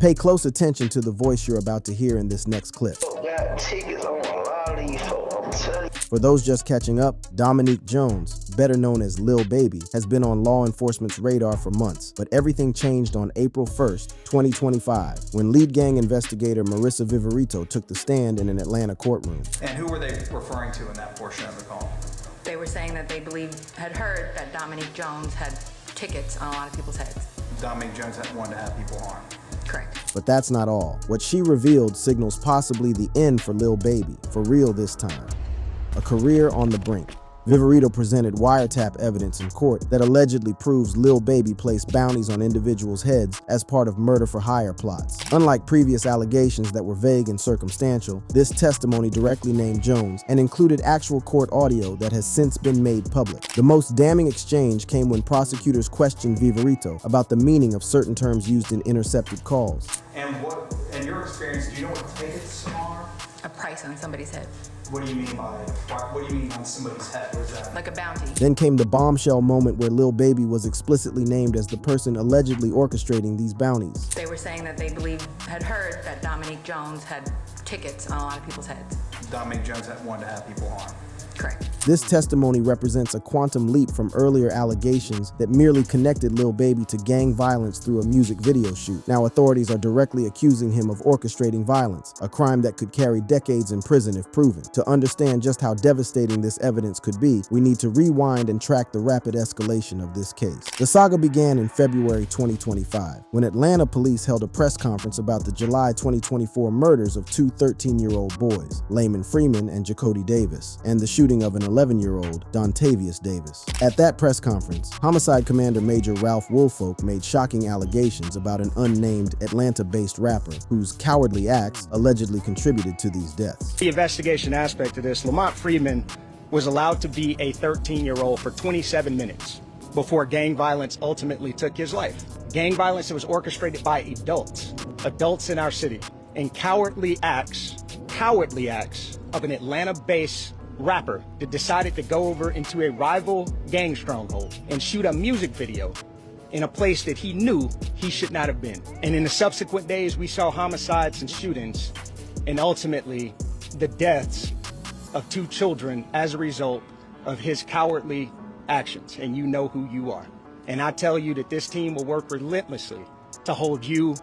Pay close attention to the voice you're about to hear in this next clip. Got tickets on a lot of these folks, I'm telling you. For those just catching up, Dominique Jones, better known as Lil Baby, has been on law enforcement's radar for months, but everything changed on April 1st, 2025, when lead gang investigator Marissa Viverito took the stand in an Atlanta courtroom. And who were they referring to in that portion of the call? They were saying that they had heard that Dominique Jones had tickets on a lot of people's heads. Dominique Jones had wanted to have people harmed. Correct. But that's not all. What she revealed signals possibly the end for Lil Baby, for real this time. A career on the brink. Viverito presented wiretap evidence in court that allegedly proves Lil Baby placed bounties on individuals' heads as part of murder-for-hire plots. Unlike previous allegations that were vague and circumstantial, this testimony directly named Jones and included actual court audio that has since been made public. The most damning exchange came when prosecutors questioned Viverito about the meaning of certain terms used in intercepted calls. And what, in your experience, do you know what tickets are? A price on somebody's head. What do you mean by on somebody's head? What is that? Like a bounty. Then came the bombshell moment where Lil Baby was explicitly named as the person allegedly orchestrating these bounties. They were saying that they had heard that Dominique Jones had tickets on a lot of people's heads. Dominique Jones had wanted to have people harmed. Correct. This testimony represents a quantum leap from earlier allegations that merely connected Lil Baby to gang violence through a music video shoot. Now authorities are directly accusing him of orchestrating violence, a crime that could carry decades in prison if proven. To understand just how devastating this evidence could be, we need to rewind and track the rapid escalation of this case. The saga began in February 2025, when Atlanta police held a press conference about the July 2024 murders of two 13-year-old boys, Layman Freeman and Jacody Davis, and the shooting of an 11-year-old, Dontavius Davis. At that press conference, Homicide Commander Major Ralph Woolfolk made shocking allegations about an unnamed Atlanta-based rapper whose cowardly acts allegedly contributed to these deaths. The investigation aspect of this, Lamont Freeman was allowed to be a 13-year-old for 27 minutes before gang violence ultimately took his life. Gang violence that was orchestrated by adults in our city, and cowardly acts of an Atlanta-based rapper that decided to go over into a rival gang stronghold and shoot a music video in a place that he knew he should not have been. And in the subsequent days, we saw homicides and shootings, and ultimately the deaths of two children as a result of his cowardly actions. And you know who you are. And I tell you that this team will work relentlessly to hold you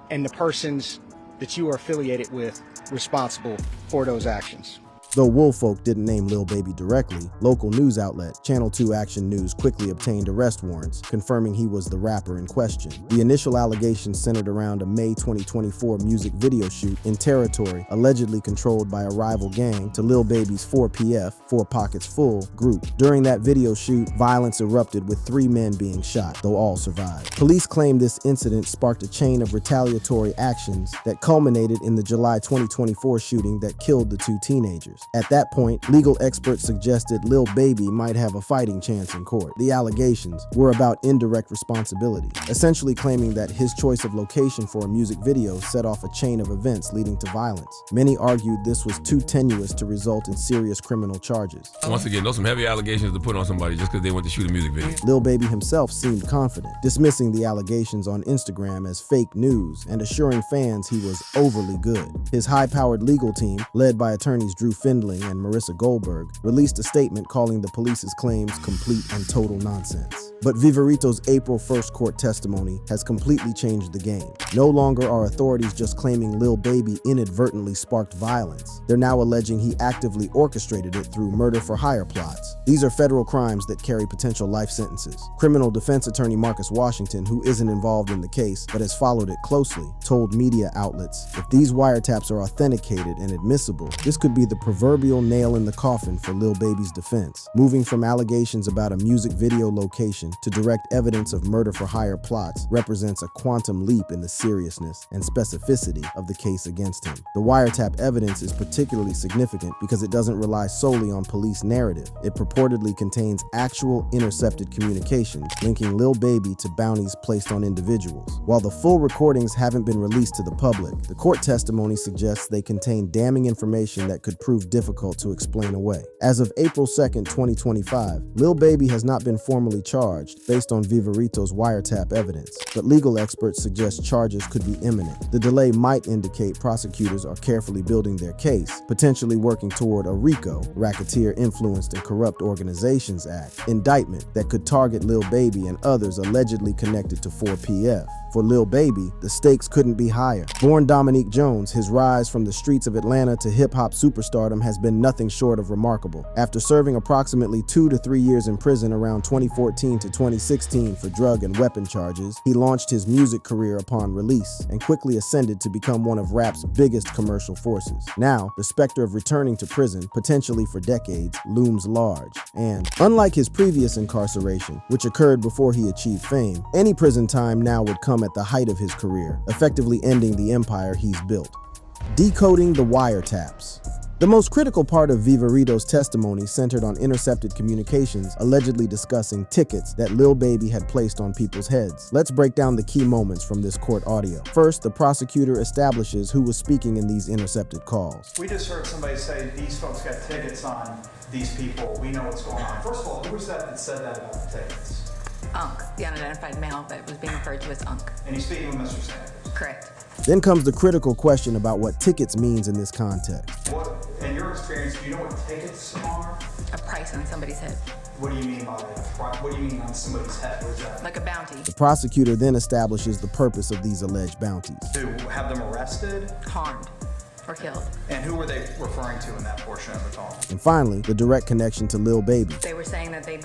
and the persons that you are affiliated with responsible for those actions. Though Woolfolk didn't name Lil Baby directly, local news outlet Channel 2 Action News quickly obtained arrest warrants, confirming he was the rapper in question. The initial allegations centered around a May 2024 music video shoot in territory allegedly controlled by a rival gang to Lil Baby's 4PF, 4 Pockets Full, group. During that video shoot, violence erupted with 3 men being shot, though all survived. Police claim this incident sparked a chain of retaliatory actions that culminated in the July 2024 shooting that killed the 2 teenagers. At that point, legal experts suggested Lil Baby might have a fighting chance in court. The allegations were about indirect responsibility, essentially claiming that his choice of location for a music video set off a chain of events leading to violence. Many argued this was too tenuous to result in serious criminal charges. Once again, those are some heavy allegations to put on somebody just because they went to shoot a music video. Lil Baby himself seemed confident, dismissing the allegations on Instagram as fake news and assuring fans he was overly good. His high-powered legal team, led by attorneys Drew Findling and Marissa Goldberg, released a statement calling the police's claims complete and total nonsense. But Viverito's April 1st court testimony has completely changed the game. No longer are authorities just claiming Lil Baby inadvertently sparked violence. They're now alleging he actively orchestrated it through murder-for-hire plots. These are federal crimes that carry potential life sentences. Criminal defense attorney Marcus Washington, who isn't involved in the case but has followed it closely, told media outlets, if these wiretaps are authenticated and admissible, this could be the proverbial nail in the coffin for Lil Baby's defense. Moving from allegations about a music video location to direct evidence of murder-for-hire plots represents a quantum leap in the seriousness and specificity of the case against him. The wiretap evidence is particularly significant because it doesn't rely solely on police narrative. It purportedly contains actual intercepted communications linking Lil Baby to bounties placed on individuals. While the full recordings haven't been released to the public, the court testimony suggests they contain damning information that could prove difficult to explain away. As of April 2nd, 2025, Lil Baby has not been formally charged, charged based on Vivarito's wiretap evidence, but legal experts suggest charges could be imminent. The delay might indicate prosecutors are carefully building their case, potentially working toward a RICO, Racketeer Influenced and Corrupt Organizations Act, indictment that could target Lil Baby and others allegedly connected to 4PF. For Lil Baby, the stakes couldn't be higher. Born Dominique Jones, his rise from the streets of Atlanta to hip-hop superstardom has been nothing short of remarkable. After serving approximately 2 to 3 years in prison around 2014 to 2016 for drug and weapon charges, he launched his music career upon release and quickly ascended to become one of rap's biggest commercial forces. Now, the specter of returning to prison, potentially for decades, looms large. And unlike his previous incarceration, which occurred before he achieved fame, any prison time now would come at the height of his career, effectively ending the empire he's built. Decoding the wiretaps. The most critical part of Vivarito's testimony centered on intercepted communications allegedly discussing tickets that Lil Baby had placed on people's heads. Let's break down the key moments from this court audio. First, the prosecutor establishes who was speaking in these intercepted calls. We just heard somebody say these folks got tickets on these people. We know what's going on. First of all, who was that said that about the tickets? Unc, the unidentified male that was being referred to as Unc. And he's speaking with Mr. Sanders. Correct. Then comes the critical question about what tickets means in this context. What, in your experience, do you know what tickets are? A price on somebody's head. What do you mean by that? What do you mean on somebody's head? What is that? Like a bounty. The prosecutor then establishes the purpose of these alleged bounties. To have them arrested? Harmed or killed. And who were they referring to in that portion of the call? And finally, the direct connection to Lil Baby. They were saying that they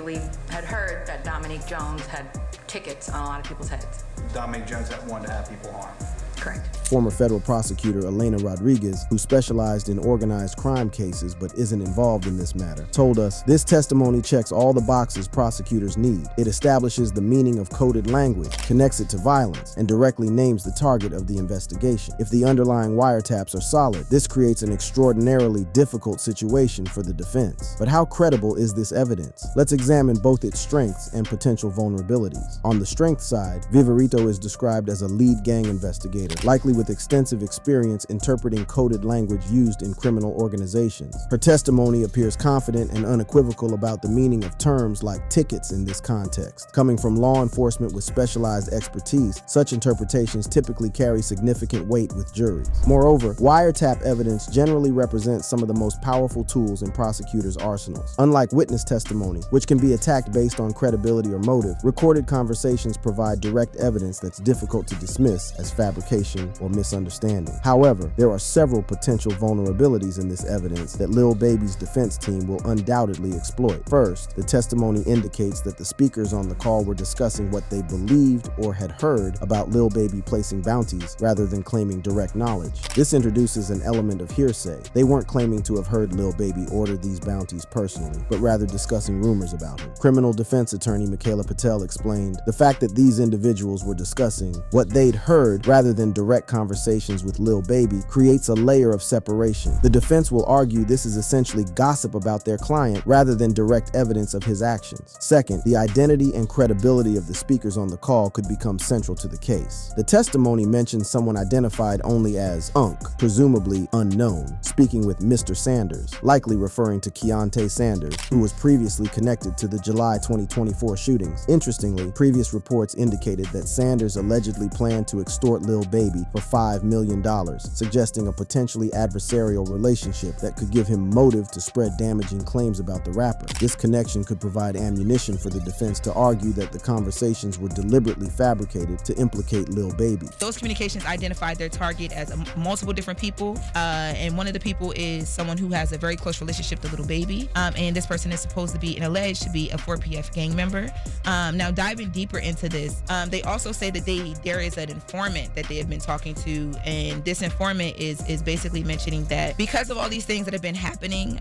had heard that Dominique Jones had tickets on a lot of people's heads. Dominique Jones that wanted to have people harmed. Correct. Former federal prosecutor Elena Rodriguez, who specialized in organized crime cases but isn't involved in this matter, told us, "This testimony checks all the boxes prosecutors need. It establishes the meaning of coded language, connects it to violence, and directly names the target of the investigation. If the underlying wiretaps are solid, this creates an extraordinarily difficult situation for the defense. But how credible is this evidence? Let's examine both its strengths and potential vulnerabilities. On the strength side, Vivarito is described as a lead gang investigator, likely with extensive experience interpreting coded language used in criminal organizations. Her testimony appears confident and unequivocal about the meaning of terms like tickets in this context. Coming from law enforcement with specialized expertise, such interpretations typically carry significant weight with juries. Moreover, wiretap evidence generally represents some of the most powerful tools in prosecutors' arsenals. Unlike witness testimony, which can be attacked based on credibility or motive, recorded conversations provide direct evidence that's difficult to dismiss as fabrication or misunderstanding. However, there are several potential vulnerabilities in this evidence that Lil Baby's defense team will undoubtedly exploit. First, the testimony indicates that the speakers on the call were discussing what they believed or had heard about Lil Baby placing bounties rather than claiming direct knowledge. This introduces an element of hearsay. They weren't claiming to have heard Lil Baby order these bounties personally, but rather discussing rumors about him. Criminal defense attorney Michaela Patel explained, "The fact that these individuals were discussing what they'd heard rather than direct conversations with Lil Baby creates a layer of separation. The defense will argue this is essentially gossip about their client rather than direct evidence of his actions. Second, the identity and credibility of the speakers on the call could become central to the case. The testimony mentions someone identified only as Unc, presumably unknown, speaking with Mr. Sanders, likely referring to Keontae Sanders, who was previously connected to the July 2024 shootings. Interestingly, previous reports indicated that Sanders allegedly planned to extort Lil Baby for $5 million, suggesting a potentially adversarial relationship that could give him motive to spread damaging claims about the rapper. This connection could provide ammunition for the defense to argue that the conversations were deliberately fabricated to implicate Lil Baby. Those communications identified their target as multiple different people, and one of the people is someone who has a very close relationship to Lil Baby, and this person is supposed to be and alleged to be a 4PF gang member. Now, diving deeper into this, they also say that there is an informant that they have been talking to, and this informant is basically mentioning that because of all these things that have been happening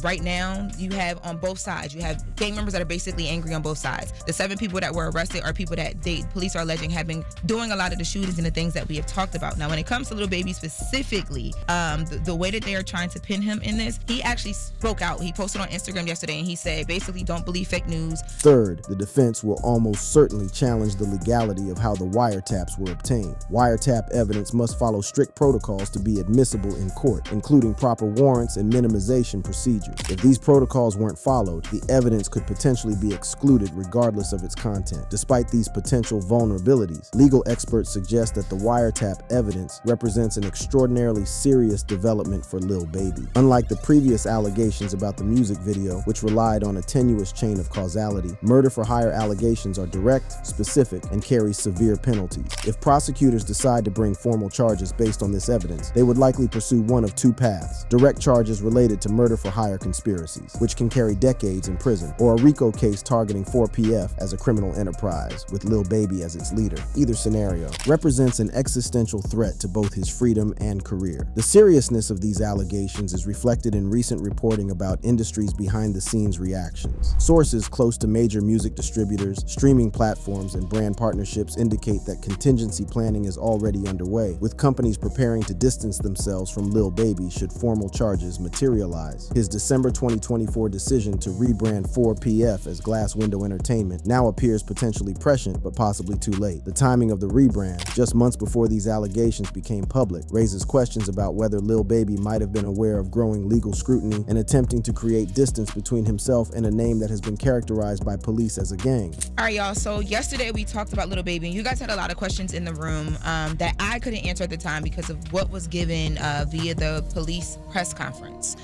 right now, you have on both sides, you have gang members that are basically angry on both sides. The 7 people that were arrested are people that police are alleging have been doing a lot of the shootings and the things that we have talked about. Now, when it comes to Lil Baby specifically, the way that they are trying to pin him in this, he actually spoke out. He posted on Instagram yesterday and he said, basically, don't believe fake news. Third, the defense will almost certainly challenge the legality of how the wiretaps were obtained. Wiretap evidence must follow strict protocols to be admissible in court, including proper warrants and minimization procedures. If these protocols weren't followed, the evidence could potentially be excluded regardless of its content. Despite these potential vulnerabilities, legal experts suggest that the wiretap evidence represents an extraordinarily serious development for Lil Baby. Unlike the previous allegations about the music video, which relied on a tenuous chain of causality, murder-for-hire allegations are direct, specific, and carry severe penalties. If prosecutors decide to bring formal charges based on this evidence, they would likely pursue one of two paths: direct charges related to murder-for-hire conspiracies, which can carry decades in prison, or a RICO case targeting 4PF as a criminal enterprise, with Lil Baby as its leader. Either scenario represents an existential threat to both his freedom and career. The seriousness of these allegations is reflected in recent reporting about industry's behind-the-scenes reactions. Sources close to major music distributors, streaming platforms, and brand partnerships indicate that contingency planning is already underway, with companies preparing to distance themselves from Lil Baby should formal charges materialize. His December 2024 decision to rebrand 4PF as Glass Window Entertainment now appears potentially prescient, but possibly too late. The timing of the rebrand, just months before these allegations became public, raises questions about whether Lil Baby might have been aware of growing legal scrutiny and attempting to create distance between himself and a name that has been characterized by police as a gang. All right, y'all. So yesterday we talked about Lil Baby, and you guys had a lot of questions in the room that I couldn't answer at the time because of what was given via the police press conference.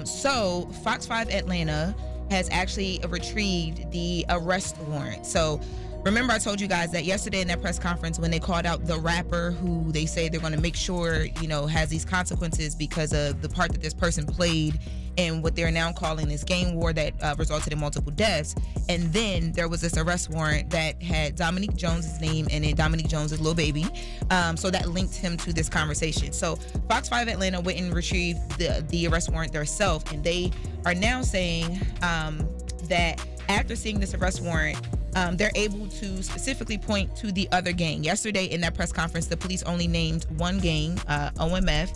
So Fox 5 Atlanta has actually retrieved the arrest warrant. So remember I told you guys that yesterday in that press conference when they called out the rapper who they say they're going to make sure, has these consequences because of the part that this person played in what they're now calling this gang war that resulted in multiple deaths. And then there was this arrest warrant that had Dominique Jones' name in it. Dominique Jones is Lil Baby. So that linked him to this conversation. So Fox 5 Atlanta went and retrieved the arrest warrant themselves, and they are now saying that after seeing this arrest warrant, they're able to specifically point to the other gang. Yesterday in that press conference, the police only named one gang, OMF,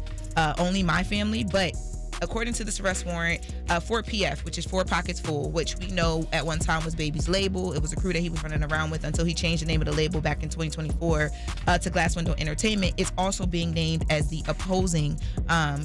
Only My Family, but according to this arrest warrant, 4PF, which is Four Pockets Full, which we know at one time was Baby's label. It was a crew that he was running around with until he changed the name of the label back in 2024 to Glass Window Entertainment. It's also being named as the opposing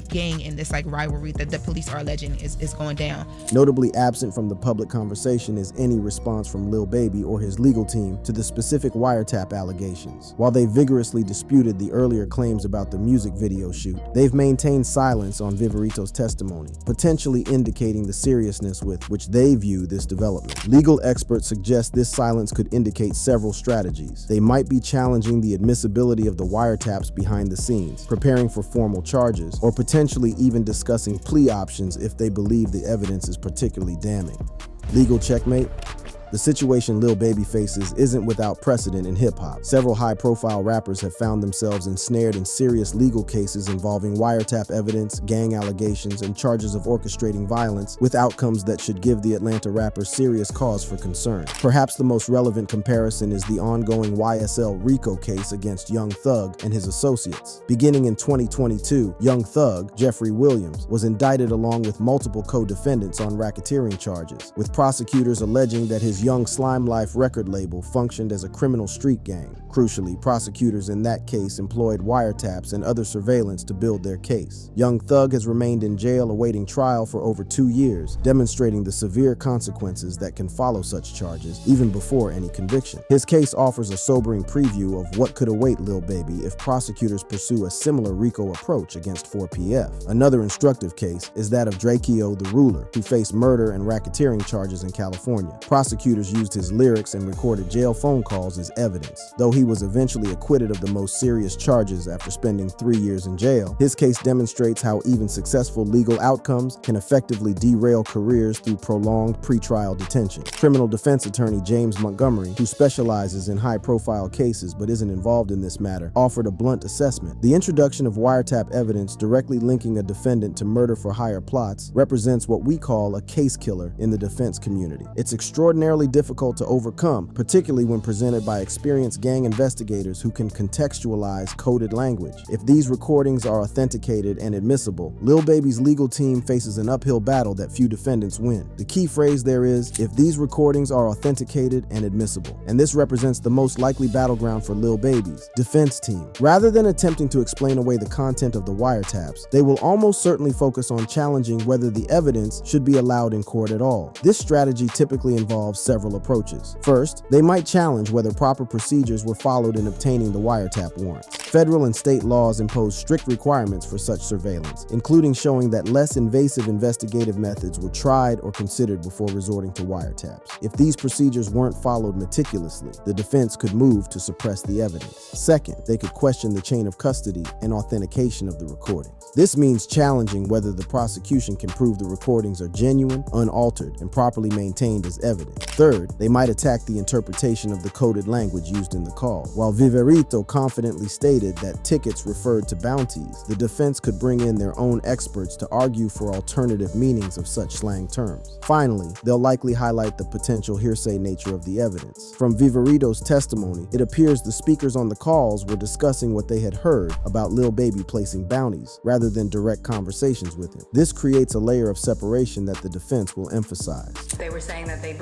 gang in this rivalry that the police are alleging is going down. Notably absent from the public conversation is any response from Lil Baby or his legal team to the specific wiretap allegations. While they vigorously disputed the earlier claims about the music video shoot, they've maintained silence on Vivarito's testimony, potentially indicating the seriousness with which they view this development. Legal experts suggest this silence could indicate several strategies. They might be challenging the admissibility of the wiretaps behind the scenes, preparing for formal charges, or potentially even discussing plea options if they believe the evidence is particularly damning. Legal checkmate? The situation Lil Baby faces isn't without precedent in hip-hop. Several high-profile rappers have found themselves ensnared in serious legal cases involving wiretap evidence, gang allegations, and charges of orchestrating violence, with outcomes that should give the Atlanta rapper serious cause for concern. Perhaps the most relevant comparison is the ongoing YSL RICO case against Young Thug and his associates. Beginning in 2022, Young Thug, Jeffrey Williams, was indicted along with multiple co-defendants on racketeering charges, with prosecutors alleging that his Young Slime Life record label functioned as a criminal street gang. Crucially, prosecutors in that case employed wiretaps and other surveillance to build their case. Young Thug has remained in jail awaiting trial for over 2 years, demonstrating the severe consequences that can follow such charges, even before any conviction. His case offers a sobering preview of what could await Lil Baby if prosecutors pursue a similar RICO approach against 4PF. Another instructive case is that of Drakeo the Ruler, who faced murder and racketeering charges in California. Prosecutors used his lyrics and recorded jail phone calls as evidence. Though he was eventually acquitted of the most serious charges after spending 3 years in jail, his case demonstrates how even successful legal outcomes can effectively derail careers through prolonged pretrial detention. Criminal defense attorney James Montgomery, who specializes in high-profile cases but isn't involved in this matter, offered a blunt assessment. The introduction of wiretap evidence directly linking a defendant to murder-for-hire plots represents what we call a case killer in the defense community. It's extraordinarily extraordinarily difficult to overcome, particularly when presented by experienced gang investigators who can contextualize coded language. If these recordings are authenticated and admissible, Lil Baby's legal team faces an uphill battle that few defendants win. The key phrase there is, if these recordings are authenticated and admissible. And this represents the most likely battleground for Lil Baby's defense team. Rather than attempting to explain away the content of the wiretaps, they will almost certainly focus on challenging whether the evidence should be allowed in court at all. This strategy typically involves several approaches. First, they might challenge whether proper procedures were followed in obtaining the wiretap warrants. Federal and state laws impose strict requirements for such surveillance, including showing that less invasive investigative methods were tried or considered before resorting to wiretaps. If these procedures weren't followed meticulously, the defense could move to suppress the evidence. Second, they could question the chain of custody and authentication of the recordings. This means challenging whether the prosecution can prove the recordings are genuine, unaltered, and properly maintained as evidence. Third, they might attack the interpretation of the coded language used in the call. While Viverito confidently stated that tickets referred to bounties, the defense could bring in their own experts to argue for alternative meanings of such slang terms. Finally, they'll likely highlight the potential hearsay nature of the evidence. From Viverito's testimony, it appears the speakers on the calls were discussing what they had heard about Lil Baby placing bounties, rather than direct conversations with him. This creates a layer of separation that the defense will emphasize. They were saying that they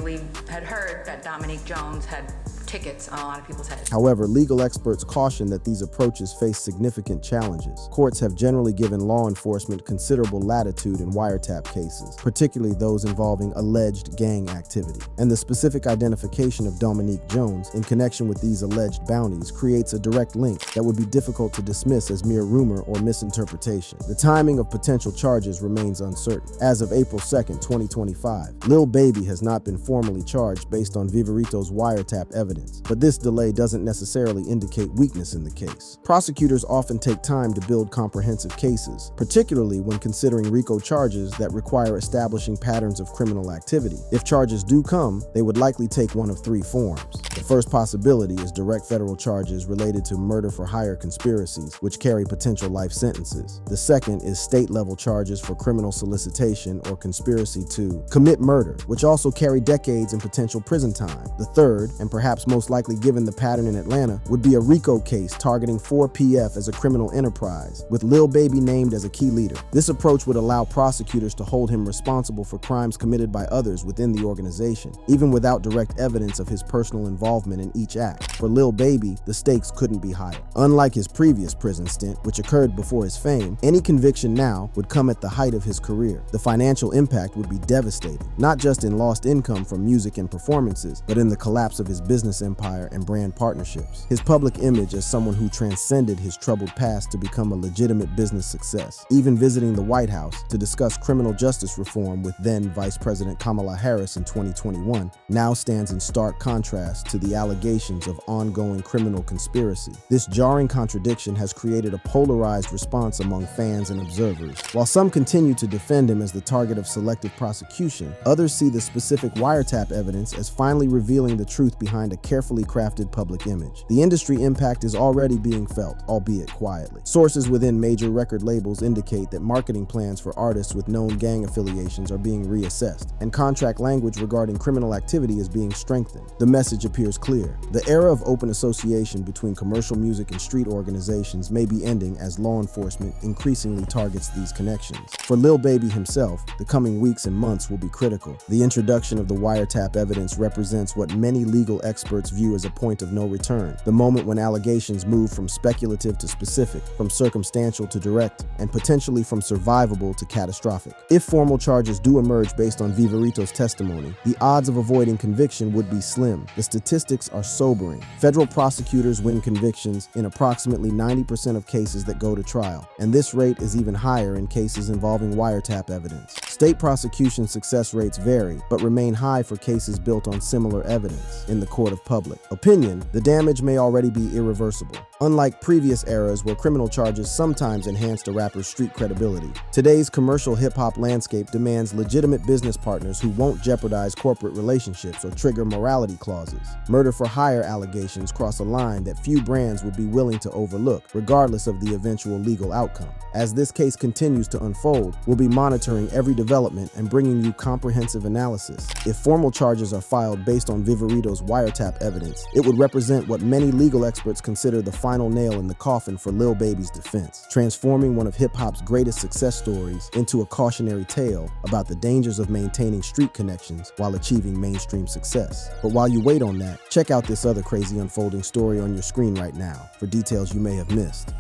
had heard that Dominique Jones had tickets on a lot of people's heads. However, legal experts caution that these approaches face significant challenges. Courts have generally given law enforcement considerable latitude in wiretap cases, particularly those involving alleged gang activity. And the specific identification of Dominique Jones in connection with these alleged bounties creates a direct link that would be difficult to dismiss as mere rumor or misinterpretation. The timing of potential charges remains uncertain. As of April 2nd, 2025, Lil Baby has not been formally charged based on Viverito's wiretap evidence. But this delay doesn't necessarily indicate weakness in the case. Prosecutors often take time to build comprehensive cases, particularly when considering RICO charges that require establishing patterns of criminal activity. If charges do come, they would likely take one of three forms. The first possibility is direct federal charges related to murder-for-hire conspiracies, which carry potential life sentences. The second is state-level charges for criminal solicitation or conspiracy to commit murder, which also carry decades in potential prison time. The third, and perhaps most likely given the pattern in Atlanta, would be a RICO case targeting 4PF as a criminal enterprise, with Lil Baby named as a key leader. This approach would allow prosecutors to hold him responsible for crimes committed by others within the organization, even without direct evidence of his personal involvement in each act. For Lil Baby, the stakes couldn't be higher. Unlike his previous prison stint, which occurred before his fame, any conviction now would come at the height of his career. The financial impact would be devastating, not just in lost income from music and performances, but in the collapse of his business empire and brand partnerships. His public image as someone who transcended his troubled past to become a legitimate business success, even visiting the White House to discuss criminal justice reform with then Vice President Kamala Harris in 2021, now stands in stark contrast to the allegations of ongoing criminal conspiracy. This jarring contradiction has created a polarized response among fans and observers. While some continue to defend him as the target of selective prosecution, others see the specific wiretap evidence as finally revealing the truth behind a carefully crafted public image. The industry impact is already being felt, albeit quietly. Sources within major record labels indicate that marketing plans for artists with known gang affiliations are being reassessed, and contract language regarding criminal activity is being strengthened. The message appears clear. The era of open association between commercial music and street organizations may be ending as law enforcement increasingly targets these connections. For Lil Baby himself, the coming weeks and months will be critical. The introduction of the wiretap evidence represents what many legal experts view as a point of no return, the moment when allegations move from speculative to specific, from circumstantial to direct, and potentially from survivable to catastrophic. If formal charges do emerge based on Viverito's testimony, the odds of avoiding conviction would be slim. The statistics are sobering. Federal prosecutors win convictions in approximately 90% of cases that go to trial, and this rate is even higher in cases involving wiretap evidence. State prosecution success rates vary, but remain high for cases built on similar evidence. In the court of of public opinion, the damage may already be irreversible. Unlike previous eras where criminal charges sometimes enhanced a rapper's street credibility, today's commercial hip-hop landscape demands legitimate business partners who won't jeopardize corporate relationships or trigger morality clauses. Murder-for-hire allegations cross a line that few brands would be willing to overlook, regardless of the eventual legal outcome. As this case continues to unfold, we'll be monitoring every development and bringing you comprehensive analysis. If formal charges are filed based on Vivarito's wiretap evidence, it would represent what many legal experts consider the final nail in the coffin for Lil Baby's defense, transforming one of hip-hop's greatest success stories into a cautionary tale about the dangers of maintaining street connections while achieving mainstream success. But while you wait on that, check out this other crazy unfolding story on your screen right now for details you may have missed.